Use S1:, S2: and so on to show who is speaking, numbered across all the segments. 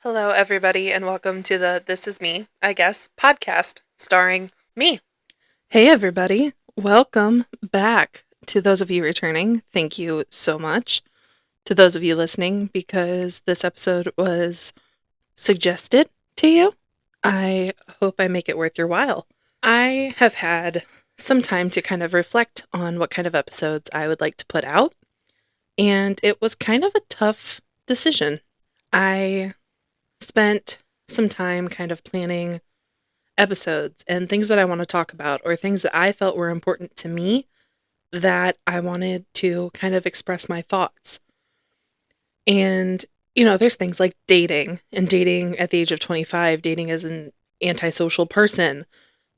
S1: Hello, everybody, and welcome to the This Is Me, I guess, podcast starring me.
S2: Hey, everybody. Welcome back. To those of you returning, thank you so much. To those of you listening, because this episode was suggested to you, I hope I make it worth your while. I have had some time to kind of reflect on what kind of episodes I would like to put out, and it was kind of a tough decision. I spent some time kind of planning episodes and things that I want to talk about or things that I felt were important to me that I wanted to kind of express my thoughts. And, there's things like dating and dating at the age of 25, dating as an antisocial person.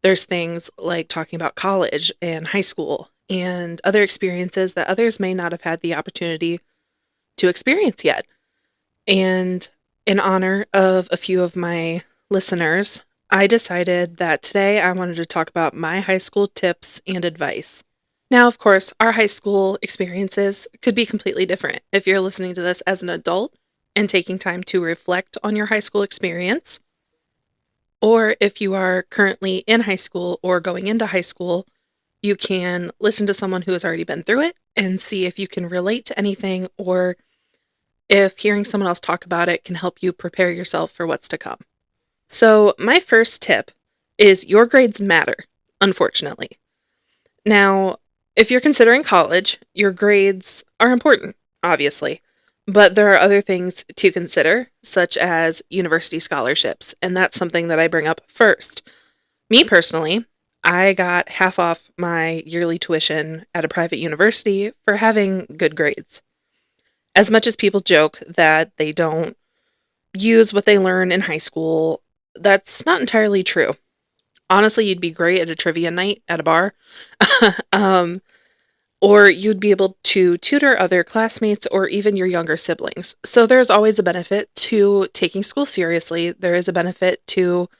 S2: There's things like talking about college and high school and other experiences that others may not have had the opportunity to experience yet. And in honor of a few of my listeners, I decided that today I wanted to talk about my high school tips and advice. Now, of course, our high school experiences could be completely different. If you're listening to this as an adult and taking time to reflect on your high school experience, or if you are currently in high school or going into high school, you can listen to someone who has already been through it and see if you can relate to anything or if hearing someone else talk about it can help you prepare yourself for what's to come. So, my first tip is your grades matter, unfortunately. Now, if you're considering college, your grades are important, obviously, but there are other things to consider, such as university scholarships, and that's something that I bring up first. Me personally, I got half off my yearly tuition at a private university for having good grades. As much as people joke that they don't use what they learn in high school, that's not entirely true. Honestly, you'd be great at a trivia night at a bar. Or you'd be able to tutor other classmates or even your younger siblings. So there's always a benefit to taking school seriously. There is a benefit to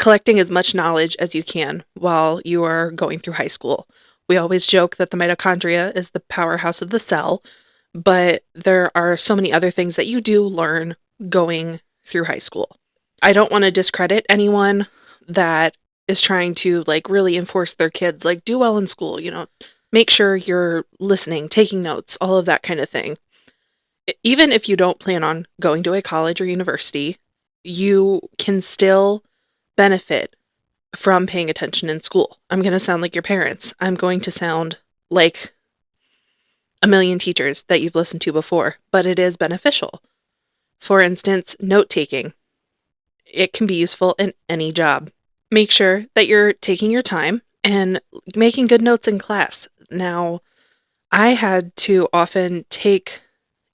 S2: collecting as much knowledge as you can while you are going through high school. We always joke that the mitochondria is the powerhouse of the cell, but there are so many other things that you do learn going through high school. I don't want to discredit anyone that is trying to really enforce their kids, do well in school, make sure you're listening, taking notes, all of that kind of thing. Even if you don't plan on going to a college or university, you can still benefit from paying attention in school. I'm going to sound like your parents. I'm going to sound like a million teachers that you've listened to before, but it is beneficial. For instance, note-taking. It can be useful in any job. Make sure that you're taking your time and making good notes in class. Now, I had to often take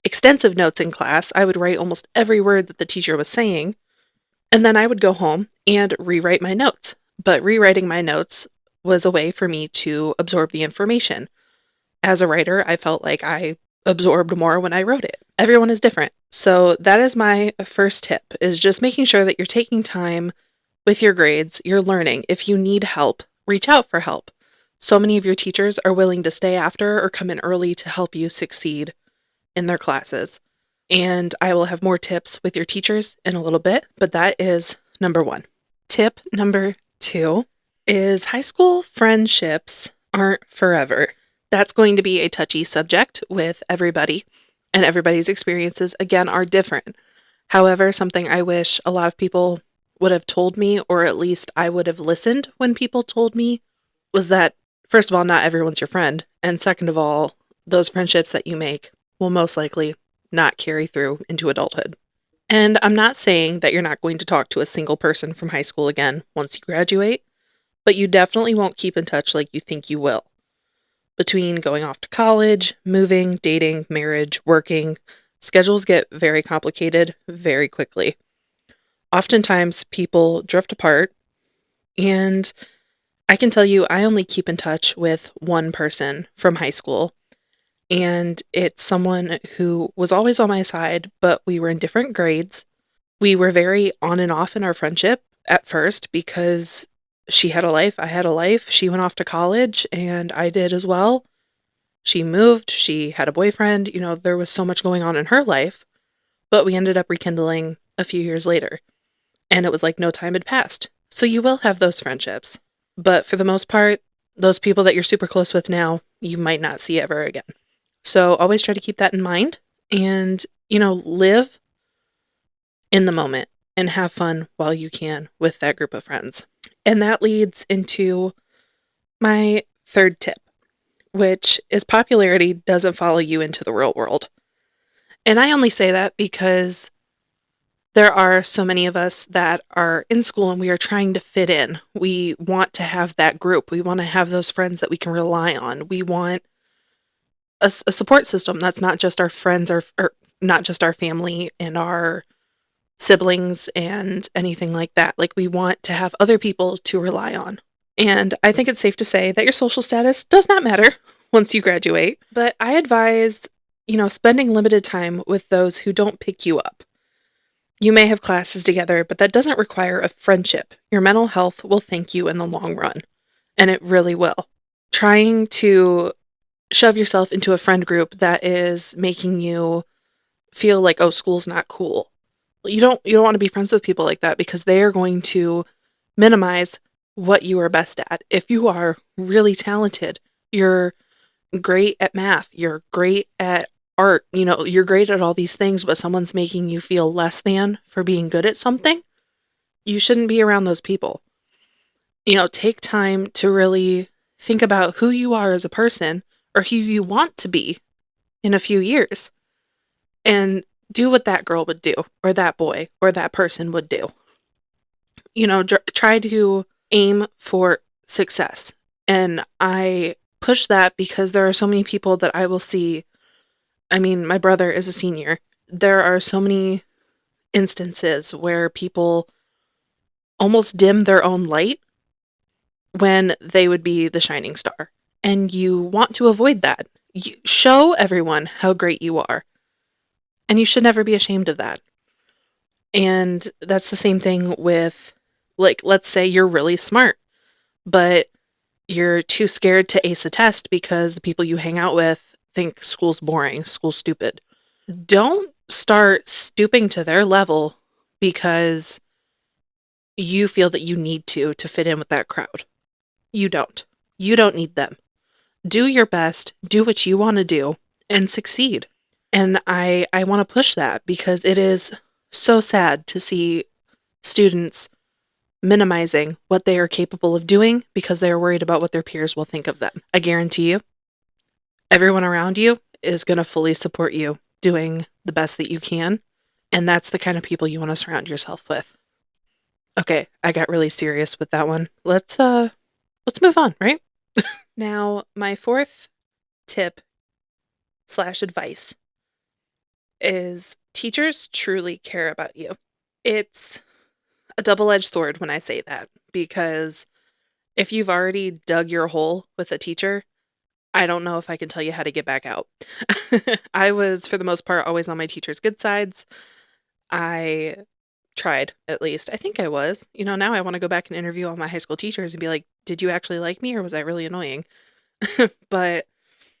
S2: extensive notes in class. I would write almost every word that the teacher was saying, and then I would go home and rewrite my notes. But rewriting my notes was a way for me to absorb the information. As a writer, I felt like I absorbed more when I wrote it. Everyone is different. So that is my first tip, is just making sure that you're taking time with your grades, you're learning. If you need help, reach out for help. So many of your teachers are willing to stay after or come in early to help you succeed in their classes. And I will have more tips with your teachers in a little bit, but that is number one. Tip number two is high school friendships aren't forever. That's going to be a touchy subject with everybody, and everybody's experiences, again, are different. However, something I wish a lot of people would have told me, or at least I would have listened when people told me, was that, first of all, not everyone's your friend, and second of all, those friendships that you make will most likely not carry through into adulthood. And I'm not saying that you're not going to talk to a single person from high school again once you graduate, but you definitely won't keep in touch like you think you will. Between going off to college, moving, dating, marriage, working, schedules get very complicated very quickly. Oftentimes, people drift apart, and I can tell you I only keep in touch with one person from high school, and it's someone who was always on my side, but we were in different grades. We were very on and off in our friendship at first because she had a life, I had a life. She went off to college, and I did as well. She moved, she had a boyfriend, there was so much going on in her life, but we ended up rekindling a few years later. And it was like no time had passed. So you will have those friendships. But for the most part, those people that you're super close with now, you might not see ever again. So always try to keep that in mind and, live in the moment and have fun while you can with that group of friends. And that leads into my third tip, which is popularity doesn't follow you into the real world. And I only say that because there are so many of us that are in school and we are trying to fit in. We want to have that group. We want to have those friends that we can rely on. We want a support system that's not just our friends or not just our family and our siblings and anything like that. Like, we want to have other people to rely on. And I think it's safe to say that your social status does not matter once you graduate. But I advise, spending limited time with those who don't pick you up. You may have classes together, but that doesn't require a friendship. Your mental health will thank you in the long run, and it really will. Trying to shove yourself into a friend group that is making you feel like, oh, school's not cool. You don't want to be friends with people like that because they are going to minimize what you are best at. If you are really talented, you're great at math, you're great at art, you're great at all these things, but someone's making you feel less than for being good at something, you shouldn't be around those people. Take time to really think about who you are as a person or who you want to be in a few years and do what that girl would do or that boy or that person would do. Try to aim for success. And I push that because there are so many people that I will see. I mean, my brother is a senior. There are so many instances where people almost dim their own light when they would be the shining star. And you want to avoid that. You show everyone how great you are. And you should never be ashamed of that. And that's the same thing with, like, let's say you're really smart, but you're too scared to ace a test because the people you hang out with think school's boring, school's stupid. Don't start stooping to their level because you feel that you need to fit in with that crowd. You don't. You don't need them. Do your best, do what you want to do, and succeed. And I want to push that because it is so sad to see students minimizing what they are capable of doing because they are worried about what their peers will think of them. I guarantee you, everyone around you is going to fully support you doing the best that you can. And that's the kind of people you want to surround yourself with. Okay, I got really serious with that one. Let's move on, right? Now, my fourth tip / advice is teachers truly care about you. It's a double-edged sword when I say that, because if you've already dug your hole with a teacher, I don't know if I can tell you how to get back out. I was, for the most part, always on my teacher's good sides. I tried, at least. I think I was. Now I want to go back and interview all my high school teachers and be like, did you actually like me or was I really annoying? But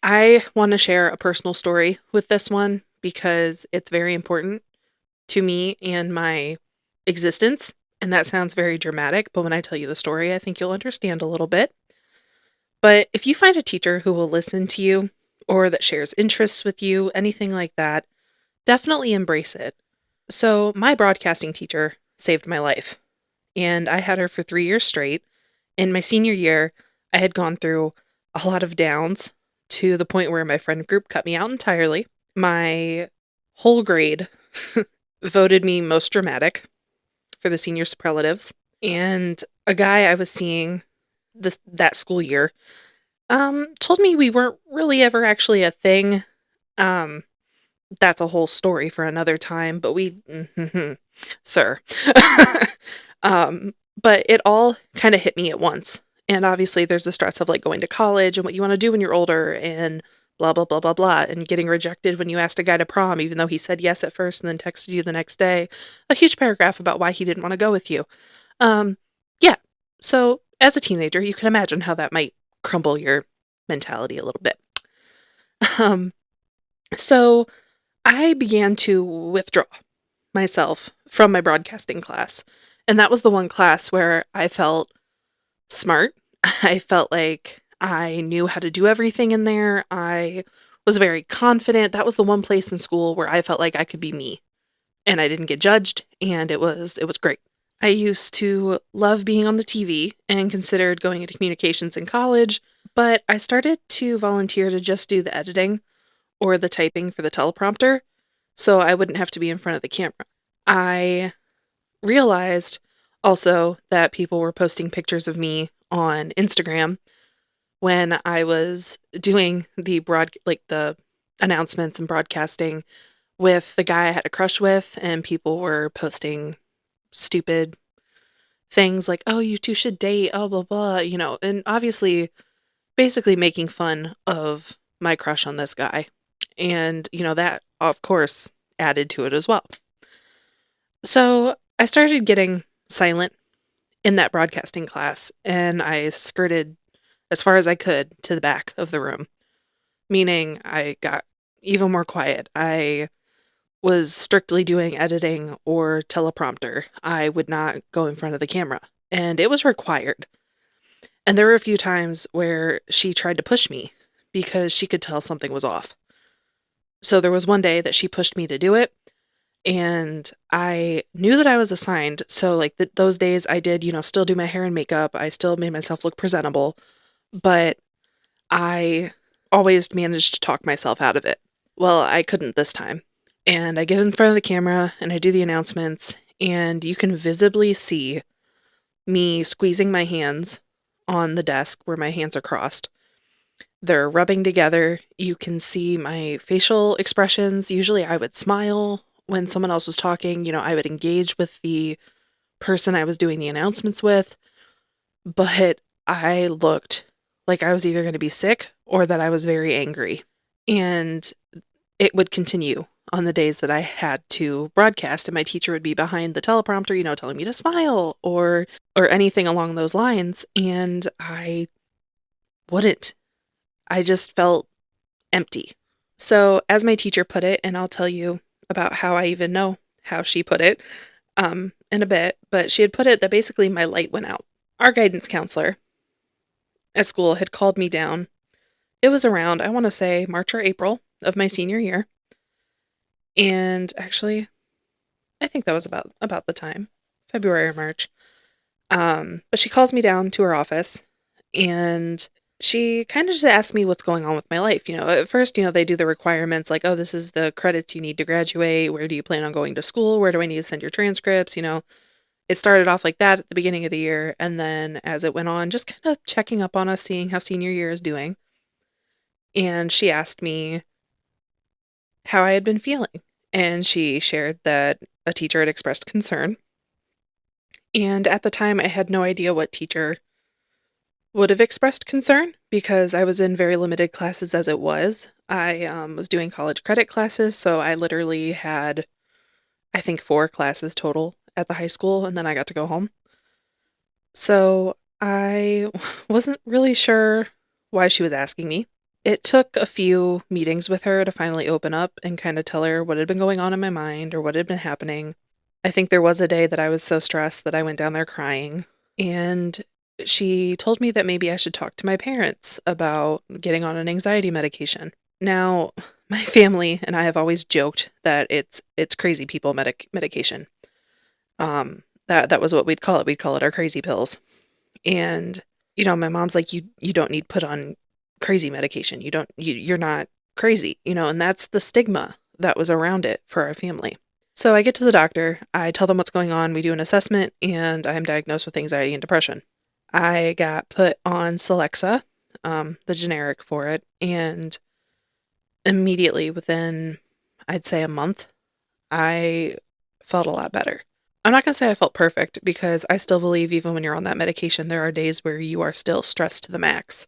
S2: I want to share a personal story with this one because it's very important to me and my existence. And that sounds very dramatic, but when I tell you the story, I think you'll understand a little bit. But if you find a teacher who will listen to you or that shares interests with you, anything like that, definitely embrace it. So my broadcasting teacher saved my life, and I had her for 3 years straight. In my senior year, I had gone through a lot of downs to the point where my friend group cut me out entirely. My whole grade voted me most dramatic for the senior superlatives. And a guy I was seeing that school year told me we weren't really ever actually a thing. That's a whole story for another time, but sir. But it all kind of hit me at once. And obviously there's the stress of like going to college and what you want to do when you're older and blah, blah, blah, blah, blah, and getting rejected when you asked a guy to prom, even though he said yes at first and then texted you the next day. A huge paragraph about why he didn't want to go with you. Yeah. So as a teenager, you can imagine how that might crumble your mentality a little bit. So I began to withdraw myself from my broadcasting class. And that was the one class where I felt smart. I felt like I knew how to do everything in there. I was very confident. That was the one place in school where I felt like I could be me and I didn't get judged, and it was great. I used to love being on the TV and considered going into communications in college, but I started to volunteer to just do the editing or the typing for the teleprompter so I wouldn't have to be in front of the camera. I realized also that people were posting pictures of me on Instagram when I was doing the announcements and broadcasting with the guy I had a crush with, and people were posting stupid things like, "Oh, you two should date," oh, blah, blah, and obviously basically making fun of my crush on this guy. And, that, of course, added to it as well. So I started getting silent in that broadcasting class, and I skirted as far as I could to the back of the room, meaning I got even more quiet. I was strictly doing editing or teleprompter. I would not go in front of the camera, and it was required. And there were a few times where she tried to push me because she could tell something was off. So there was one day that she pushed me to do it, and I knew that I was assigned. So like those days I did, still do my hair and makeup. I still made myself look presentable, but I always managed to talk myself out of it. Well, I couldn't this time. And I get in front of the camera and I do the announcements, and you can visibly see me squeezing my hands on the desk where my hands are crossed. They're rubbing together. You can see my facial expressions. Usually I would smile when someone else was talking. I would engage with the person I was doing the announcements with. But I looked like I was either going to be sick or that I was very angry. And it would continue on the days that I had to broadcast, and my teacher would be behind the teleprompter, telling me to smile or anything along those lines, and I wouldn't. I just felt empty. So, as my teacher put it, and I'll tell you about how I even know how she put it in a bit, but she had put it that basically my light went out. Our guidance counselor at school had called me down. It was around, I want to say, March or April of my senior year. And actually, I think that was about the time, February or March. But she calls me down to her office, and she kind of just asked me what's going on with my life. At first, they do the requirements like, oh, this is the credits you need to graduate. Where do you plan on going to school? Where do I need to send your transcripts? It started off like that at the beginning of the year. And then as it went on, just kind of checking up on us, seeing how senior year is doing. And she asked me how I had been feeling. And she shared that a teacher had expressed concern. And at the time, I had no idea what teacher would have expressed concern because I was in very limited classes as it was. I was doing college credit classes, so I literally had, I think, 4 classes total at the high school, and then I got to go home. So I wasn't really sure why she was asking me. It took a few meetings with her to finally open up and kind of tell her what had been going on in my mind or what had been happening. I think there was a day that I was so stressed that I went down there crying, and she told me that maybe I should talk to my parents about getting on an anxiety medication. Now, my family and I have always joked that it's crazy people medication. That was what we'd call it. We'd call it our crazy pills. And my mom's like, you don't need put on crazy medication. You're not crazy, and that's the stigma that was around it for our family. So I get to the doctor, I tell them what's going on, we do an assessment, and I am diagnosed with anxiety and depression. I got put on Celexa, the generic for it, and immediately within, I'd say a month, I felt a lot better. I'm not going to say I felt perfect because I still believe even when you're on that medication, there are days where you are still stressed to the max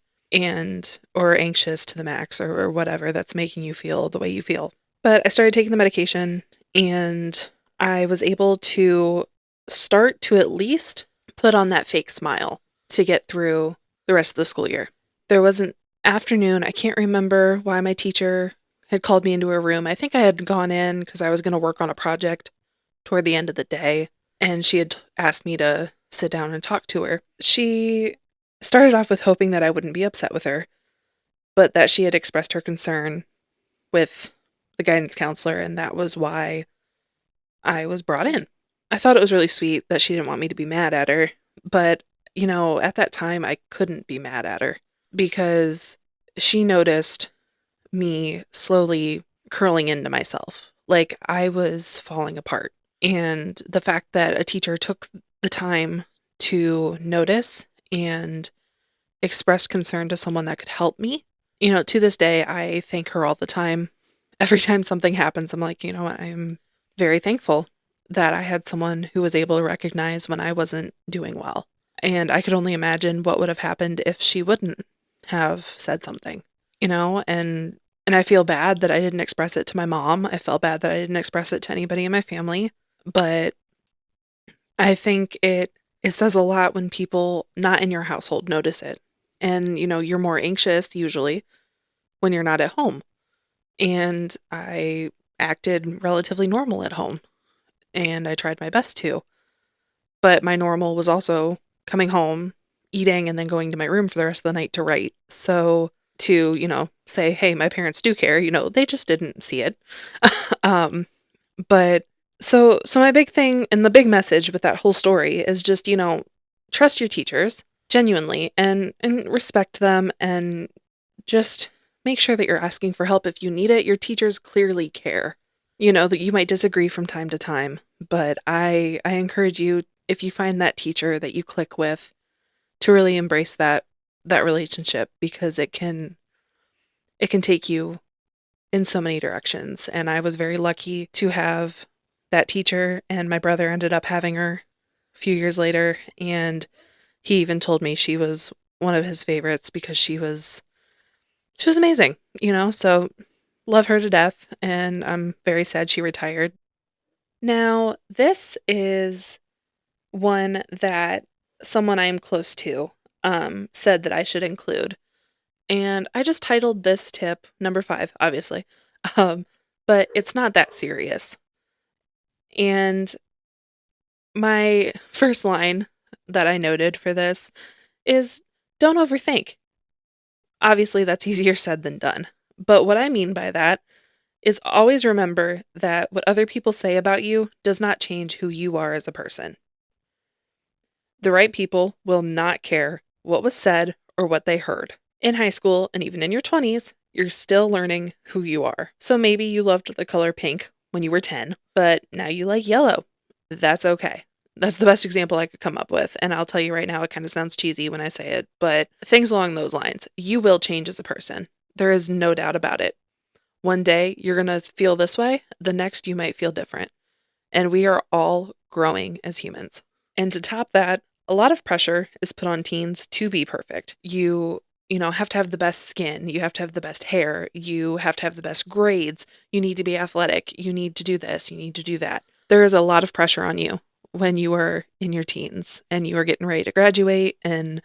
S2: or anxious to the max or whatever that's making you feel the way you feel. But I started taking the medication, and I was able to start to at least put on that fake smile to get through the rest of the school year. There was an afternoon, I can't remember why my teacher had called me into her room. I think I had gone in because I was going to work on a project, toward the end of the day, and she had asked me to sit down and talk to her. She started off with hoping that I wouldn't be upset with her, but that she had expressed her concern with the guidance counselor, and that was why I was brought in. I thought it was really sweet that she didn't want me to be mad at her, but, at that time I couldn't be mad at her because she noticed me slowly curling into myself. Like I was falling apart. And the fact that a teacher took the time to notice and express concern to someone that could help me, to this day, I thank her all the time. Every time something happens, I'm like, you know what, I'm very thankful that I had someone who was able to recognize when I wasn't doing well. And I could only imagine what would have happened if she wouldn't have said something, and I feel bad that I didn't express it to my mom. I felt bad that I didn't express it to anybody in my family. But I think it says a lot when people not in your household notice it. And, you're more anxious usually when you're not at home. And I acted relatively normal at home, and I tried my best to. But my normal was also coming home, eating, and then going to my room for the rest of the night to write. So to, say, hey, my parents do care, they just didn't see it. um, but so my big thing and the big message with that whole story is just, trust your teachers genuinely and respect them, and just make sure that you're asking for help if you need it. Your teachers clearly care. That you might disagree from time to time, but I encourage you, if you find that teacher that you click with, to really embrace that relationship, because it can take you in so many directions. And I was very lucky to have that teacher, and my brother ended up having her a few years later, and he even told me she was one of his favorites because she was amazing, so love her to death, and I'm very sad she retired. Now, this is one that someone I am close to said that I should include. And I just titled this tip number 5, obviously. Um, but it's not that serious. And my first line that I noted for this is, don't overthink. Obviously, that's easier said than done. But what I mean by that is always remember that what other people say about you does not change who you are as a person. The right people will not care what was said or what they heard. In high school and even in your 20s, you're still learning who you are. So maybe you loved the color pink when you were 10, but now you like yellow. That's okay. That's the best example I could come up with. And I'll tell you right now, it kind of sounds cheesy when I say it, but things along those lines. You will change as a person. There is no doubt about it. One day you're going to feel this way, the next you might feel different. And we are all growing as humans. And to top that, a lot of pressure is put on teens to be perfect. You have to have the best skin, you have to have the best hair, you have to have the best grades, you need to be athletic, you need to do this, you need to do that. There is a lot of pressure on you when you are in your teens and you are getting ready to graduate and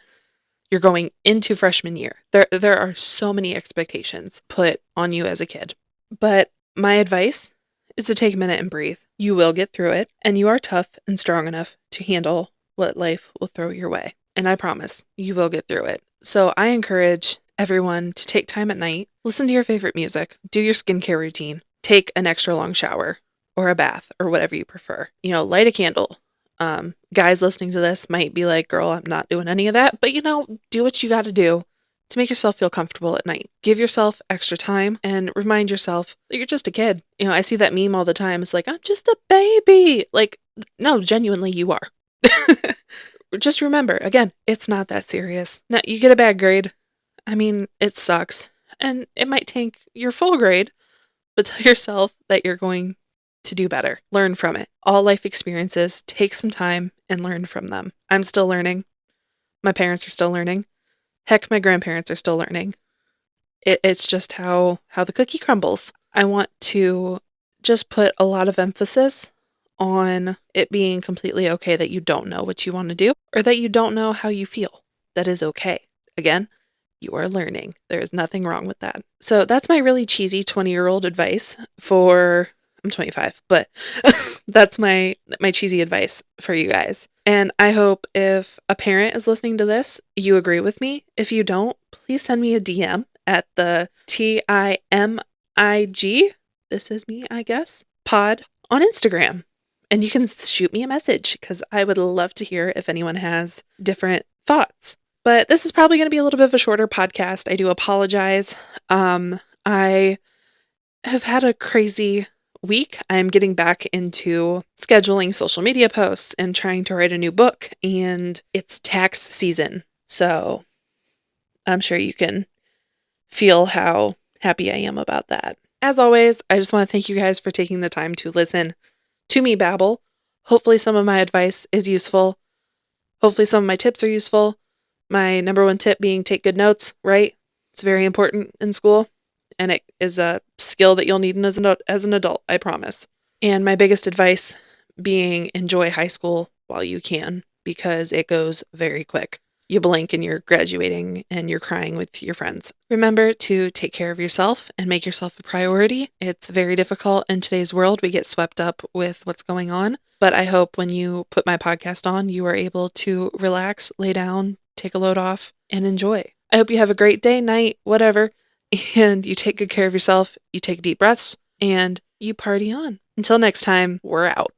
S2: you're going into freshman year. There are so many expectations put on you as a kid. But my advice is to take a minute and breathe. You will get through it, and you are tough and strong enough to handle what life will throw your way. And I promise you will get through it. So I encourage everyone to take time at night, listen to your favorite music, do your skincare routine, take an extra long shower or a bath or whatever you prefer. Light a candle. Guys listening to this might be like, girl, I'm not doing any of that. But do what you got to do to make yourself feel comfortable at night. Give yourself extra time and remind yourself that you're just a kid. I see that meme all the time. It's like, I'm just a baby. Like, no, genuinely, you are. Just remember, again, it's not that serious. Now, you get a bad grade. I mean, it sucks. And it might tank your full grade, but tell yourself that you're going to do better. Learn from it. All life experiences, take some time and learn from them. I'm still learning. My parents are still learning. Heck, my grandparents are still learning. It's just how the cookie crumbles. I want to just put a lot of emphasis on it being completely okay that you don't know what you want to do or that you don't know how you feel. That is okay. Again, you are learning. There is nothing wrong with that. So that's my really cheesy 20-year-old advice for I'm 25, but that's my cheesy advice for you guys. And I hope if a parent is listening to this, you agree with me. If you don't, please send me a DM at the TIMIG, this is me, I guess, pod on Instagram. And you can shoot me a message because I would love to hear if anyone has different thoughts. But this is probably going to be a little bit of a shorter podcast. I do apologize. I have had a crazy week. I'm getting back into scheduling social media posts and trying to write a new book, and it's tax season. So I'm sure you can feel how happy I am about that. As always, I just want to thank you guys for taking the time to listen to me babble. Hopefully some of my advice is useful. Hopefully some of my tips are useful. My number one tip being take good notes, right? It's very important in school, and it is a skill that you'll need as an adult, I promise. And my biggest advice being enjoy high school while you can, because it goes very quick. You blink and you're graduating and you're crying with your friends. Remember to take care of yourself and make yourself a priority. It's very difficult in today's world. We get swept up with what's going on. But I hope when you put my podcast on, you are able to relax, lay down, take a load off, and enjoy. I hope you have a great day, night, whatever, and you take good care of yourself, you take deep breaths, and you party on. Until next time, we're out.